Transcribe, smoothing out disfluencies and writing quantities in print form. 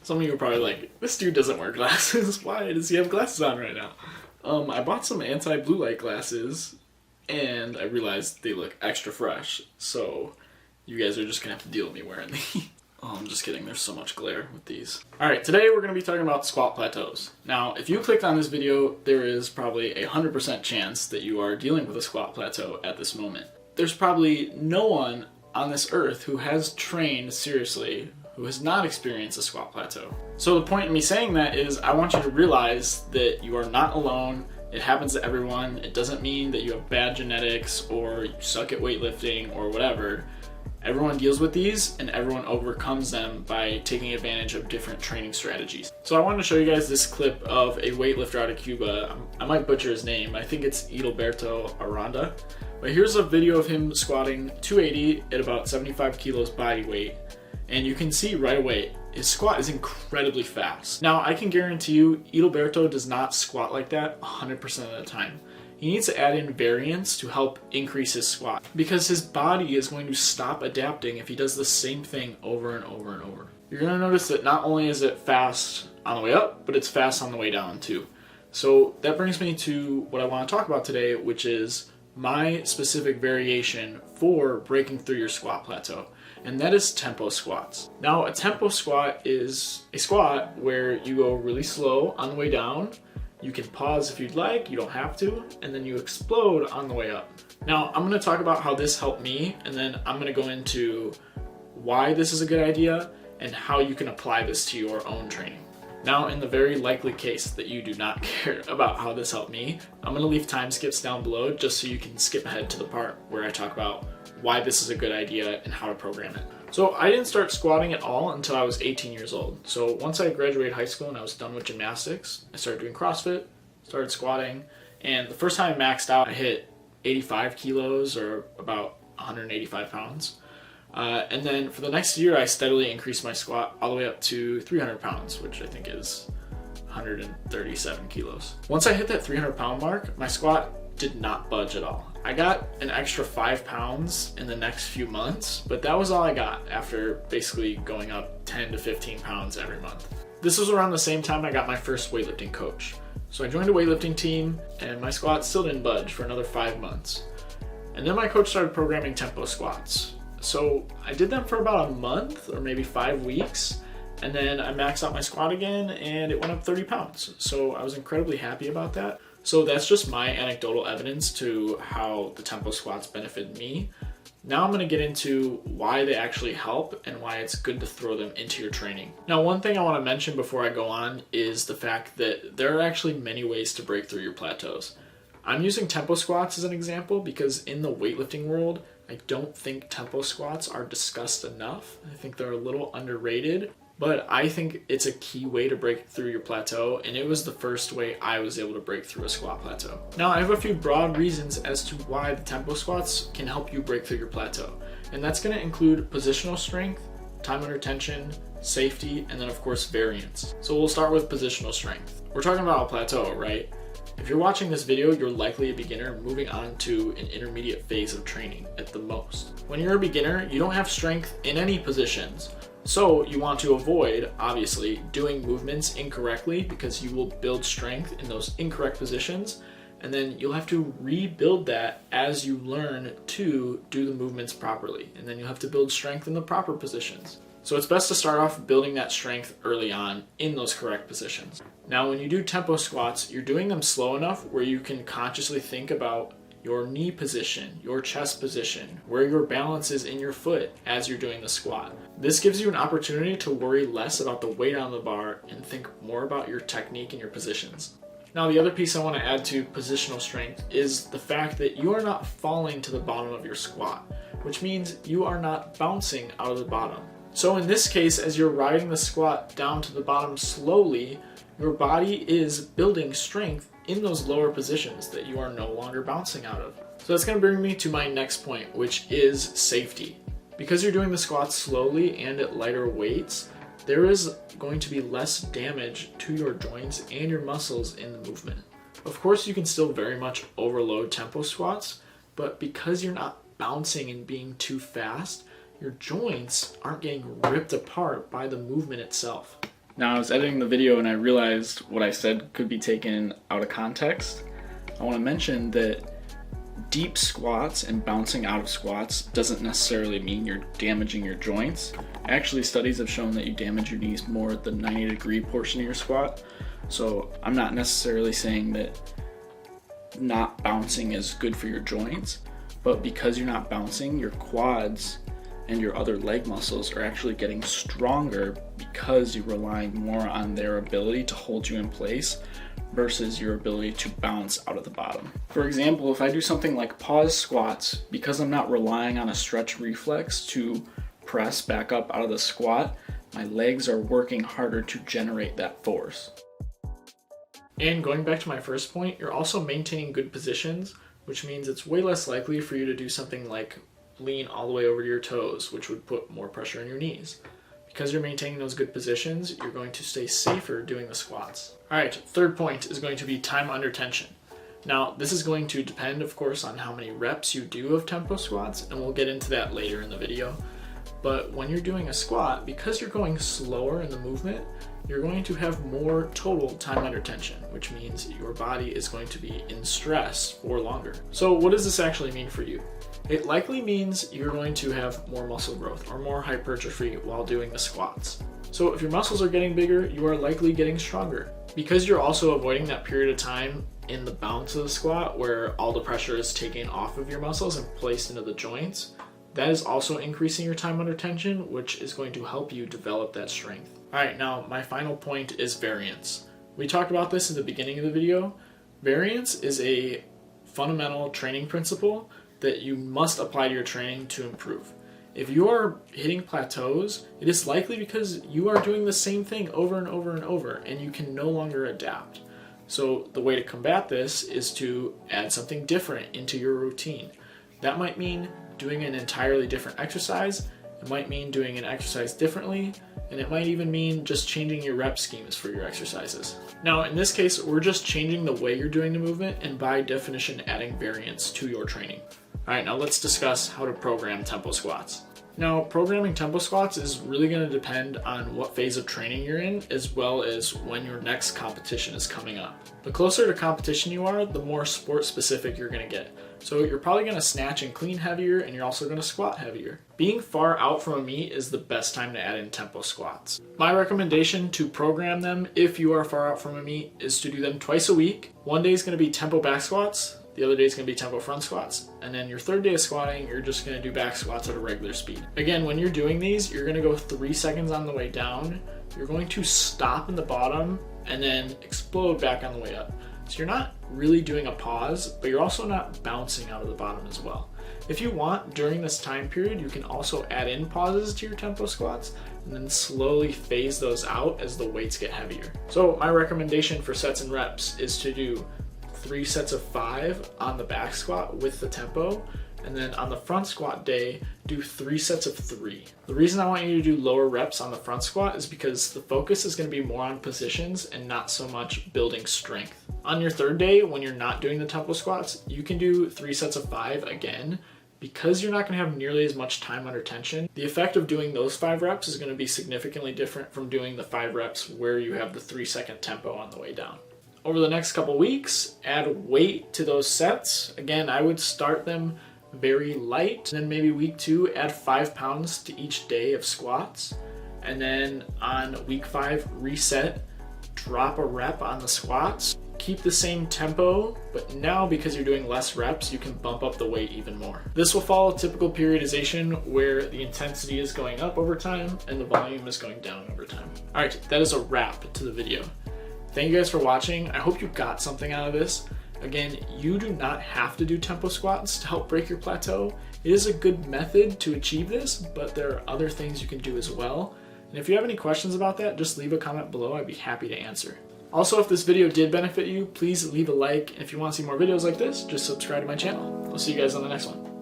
Some of you are probably like, this dude doesn't wear glasses. Why does he have glasses on right now? I bought some anti-blue light glasses and I realized they look extra fresh. So you guys are just gonna have to deal with me wearing these. Oh, I'm just kidding. There's so much glare with these. Alright, today we're going to be talking about squat plateaus. Now, if you clicked on this video, there is probably a 100% chance that you are dealing with a squat plateau at this moment. There's probably no one on this earth who has trained seriously who has not experienced a squat plateau. So the point in me saying that is I want you to realize that you are not alone. It happens to everyone. It doesn't mean that you have bad genetics or you suck at weightlifting or whatever. Everyone deals with these and everyone overcomes them by taking advantage of different training strategies. So I wanted to show you guys this clip of a weightlifter out of Cuba. I might butcher his name. I think it's Edilberto Aranda. But here's a video of him squatting 280 at about 75 kilos body weight. And you can see right away, his squat is incredibly fast. Now, I can guarantee you, Edilberto does not squat like that 100% of the time. He needs to add in variance to help increase his squat because his body is going to stop adapting if he does the same thing over and over and over. You're going to notice that not only is it fast on the way up, but it's fast on the way down too. So that brings me to what I want to talk about today, which is my specific variation for breaking through your squat plateau. And that is tempo squats. Now, a tempo squat is a squat where you go really slow on the way down. You can pause if you'd like, you don't have to, and then you explode on the way up. Now, I'm gonna talk about how this helped me, and then I'm gonna go into why this is a good idea and how you can apply this to your own training. Now, in the very likely case that you do not care about how this helped me, I'm gonna leave time skips down below just so you can skip ahead to the part where I talk about why this is a good idea and how to program it. So I didn't start squatting at all until I was 18 years old. So once I graduated high school and I was done with gymnastics, I started doing CrossFit, started squatting, and the first time I maxed out, I hit 85 kilos or about 185 pounds. And then for the next year, I steadily increased my squat all the way up to 300 pounds, which I think is 137 kilos. Once I hit that 300 pound mark, my squat did not budge at all. I got an extra 5 pounds in the next few months, but that was all I got after basically going up 10 to 15 pounds every month. This was around the same time I got my first weightlifting coach. So I joined a weightlifting team and my squat still didn't budge for another 5 months. And then my coach started programming tempo squats. So I did them for about a month or maybe 5 weeks. And then I maxed out my squat again and it went up 30 pounds. So I was incredibly happy about that. So that's just my anecdotal evidence to how the tempo squats benefited me. Now I'm going to get into why they actually help and why it's good to throw them into your training. Now, one thing I want to mention before I go on is the fact that there are actually many ways to break through your plateaus. I'm using tempo squats as an example because in the weightlifting world, I don't think tempo squats are discussed enough. I think they're a little underrated. But I think it's a key way to break through your plateau, and it was the first way I was able to break through a squat plateau. Now, I have a few broad reasons as to why the tempo squats can help you break through your plateau, and that's going to include positional strength, time under tension, safety, and then of course variance. So we'll start with positional strength. We're talking about a plateau, right? If you're watching this video, you're likely a beginner moving on to an intermediate phase of training at the most. When you're a beginner, you don't have strength in any positions. So you want to avoid, obviously, doing movements incorrectly because you will build strength in those incorrect positions, and then you'll have to rebuild that as you learn to do the movements properly, and then you'll have to build strength in the proper positions. So it's best to start off building that strength early on in those correct positions. Now, when you do tempo squats, you're doing them slow enough where you can consciously think about your knee position, your chest position, where your balance is in your foot as you're doing the squat. This gives you an opportunity to worry less about the weight on the bar and think more about your technique and your positions. Now, the other piece I want to add to positional strength is the fact that you are not falling to the bottom of your squat, which means you are not bouncing out of the bottom. So in this case, as you're riding the squat down to the bottom slowly, your body is building strength in those lower positions that you are no longer bouncing out of. So that's going to bring me to my next point, which is safety. Because you're doing the squats slowly and at lighter weights, there is going to be less damage to your joints and your muscles in the movement. Of course, you can still very much overload tempo squats, but because you're not bouncing and being too fast, your joints aren't getting ripped apart by the movement itself. Now I was editing the video and I realized what I said could be taken out of context. I want to mention that deep squats and bouncing out of squats doesn't necessarily mean you're damaging your joints. Actually, studies have shown that you damage your knees more at the 90-degree portion of your squat. So I'm not necessarily saying that not bouncing is good for your joints, but because you're not bouncing, your quads and your other leg muscles are actually getting stronger because you're relying more on their ability to hold you in place versus your ability to bounce out of the bottom. For example, if I do something like pause squats, because I'm not relying on a stretch reflex to press back up out of the squat, my legs are working harder to generate that force. And going back to my first point, you're also maintaining good positions, which means it's way less likely for you to do something like lean all the way over your toes, which would put more pressure on your knees. Because you're maintaining those good positions, you're going to stay safer doing the squats. All right, third point is going to be time under tension. Now, this is going to depend, of course, on how many reps you do of tempo squats, and we'll get into that later in the video. But when you're doing a squat, because you're going slower in the movement, you're going to have more total time under tension, which means your body is going to be in stress for longer. So what does this actually mean for you? It likely means you're going to have more muscle growth or more hypertrophy while doing the squats. So if your muscles are getting bigger, you are likely getting stronger. Because you're also avoiding that period of time in the bounce of the squat where all the pressure is taken off of your muscles and placed into the joints, that is also increasing your time under tension, which is going to help you develop that strength. All right, now my final point is variance. We talked about this in the beginning of the video. Variance is a fundamental training principle that you must apply to your training to improve. If you are hitting plateaus, it is likely because you are doing the same thing over and over and over, and you can no longer adapt. So the way to combat this is to add something different into your routine. That might mean doing an entirely different exercise, it might mean doing an exercise differently, and it might even mean just changing your rep schemes for your exercises. Now, in this case, we're just changing the way you're doing the movement and by definition adding variance to your training. All right, now let's discuss how to program tempo squats. Now, programming tempo squats is really going to depend on what phase of training you're in, as well as when your next competition is coming up. The closer to competition you are, the more sport specific you're going to get. So you're probably going to snatch and clean heavier, and you're also going to squat heavier. Being far out from a meet is the best time to add in tempo squats. My recommendation to program them, if you are far out from a meet, is to do them twice a week. One day is going to be tempo back squats. The other day is going to be tempo front squats. And then your third day of squatting, you're just going to do back squats at a regular speed. Again, when you're doing these, you're going to go 3 seconds on the way down. You're going to stop in the bottom and then explode back on the way up. So you're not really doing a pause, but you're also not bouncing out of the bottom as well. If you want, during this time period, you can also add in pauses to your tempo squats and then slowly phase those out as the weights get heavier. So my recommendation for sets and reps is to do 3 sets of 5 on the back squat with the tempo, and then on the front squat day, do 3 sets of 3. The reason I want you to do lower reps on the front squat is because the focus is going to be more on positions and not so much building strength. On your third day, when you're not doing the tempo squats, you can do 3 sets of 5 again. Because you're not going to have nearly as much time under tension, the effect of doing those 5 reps is going to be significantly different from doing the 5 reps where you have the 3-second tempo on the way down. Over the next couple weeks, add weight to those sets. Again, I would start them very light. And then maybe week 2, add 5 pounds to each day of squats. And then on week 5, reset, drop a rep on the squats. Keep the same tempo, but now because you're doing less reps, you can bump up the weight even more. This will follow typical periodization where the intensity is going up over time and the volume is going down over time. All right, that is a wrap to the video. Thank you guys for watching. I hope you got something out of this. Again, you do not have to do tempo squats to help break your plateau. It is a good method to achieve this, but there are other things you can do as well. And if you have any questions about that, just leave a comment below. I'd be happy to answer. Also, if this video did benefit you, please leave a like. And if you want to see more videos like this, just subscribe to my channel. I'll see you guys on the next one.